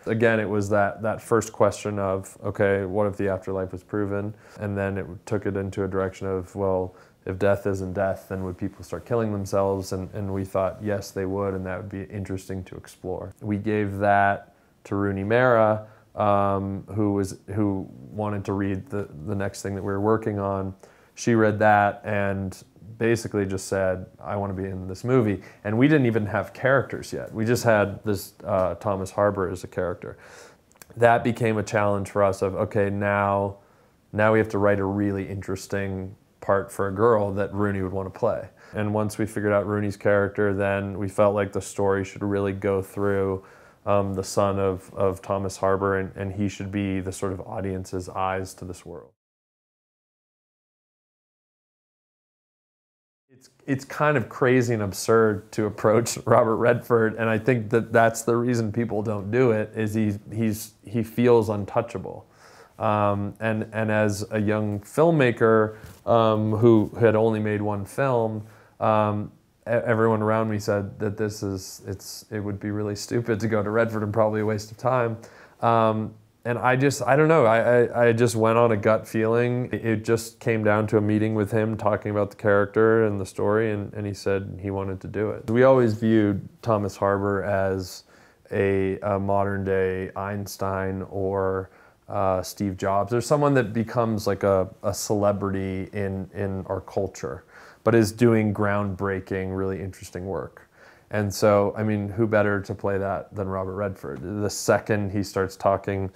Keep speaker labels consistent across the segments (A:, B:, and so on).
A: Again, it was that first question of, okay, what if the afterlife was proven? And then it took it into a direction of, well, if death isn't death, then would people start killing themselves? And we thought, yes, they would, and that would be interesting to explore. We gave that to Rooney Mara, who wanted to read the next thing that we were working on. She read that and basically just said, I want to be in this movie. And we didn't even have characters yet. We just had this Thomas Harbour as a character. That became a challenge for us of, okay, now we have to write a really interesting part for a girl that Rooney would want to play. And once we figured out Rooney's character, then we felt like the story should really go through the son of Thomas Harbour, and he should be the sort of audience's eyes to this world. It's kind of crazy and absurd to approach Robert Redford, and I think that's the reason people don't do it, is he feels untouchable. And as a young filmmaker who had only made one film, everyone around me said that it would be really stupid to go to Redford and probably a waste of time. And I don't know, I just went on a gut feeling. It just came down to a meeting with him talking about the character and the story, and he said he wanted to do it. We always viewed Thomas Harbour as a modern day Einstein or Steve Jobs, or someone that becomes like a celebrity in our culture, but is doing groundbreaking, really interesting work. And so, I mean, who better to play that than Robert Redford? The second he starts talking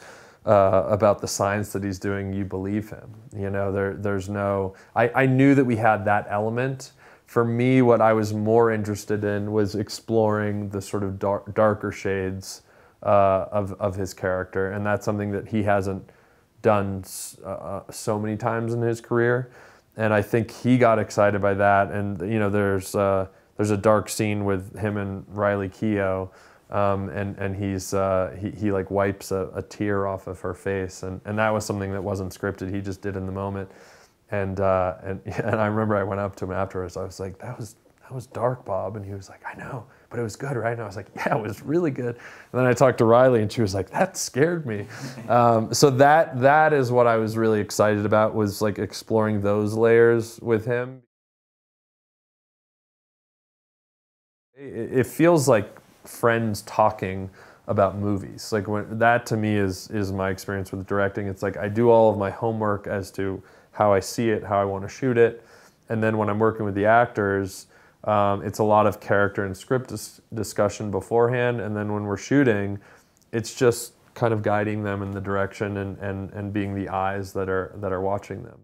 A: about the science that he's doing, you believe him. You know, there's no... I knew that we had that element. For me, what I was more interested in was exploring the sort of darker shades of his character, and that's something that he hasn't done so many times in his career. And I think he got excited by that. And you know, there's a dark scene with him and Riley Keough, and he like wipes a tear off of her face, and that was something that wasn't scripted. He just did in the moment. And I remember I went up to him afterwards. I was like, that was dark, Bob. And he was like, I know, but it was good, right? And I was like, yeah, it was really good. And then I talked to Riley, and she was like, that scared me. So that is what I was really excited about, was like exploring those layers with him. It feels like friends talking about movies. Like that to me is my experience with directing. It's like I do all of my homework as to how I see it, how I want to shoot it, and then when I'm working with the actors, it's a lot of character and script discussion beforehand, and then when we're shooting, it's just kind of guiding them in the direction and being the eyes that are watching them.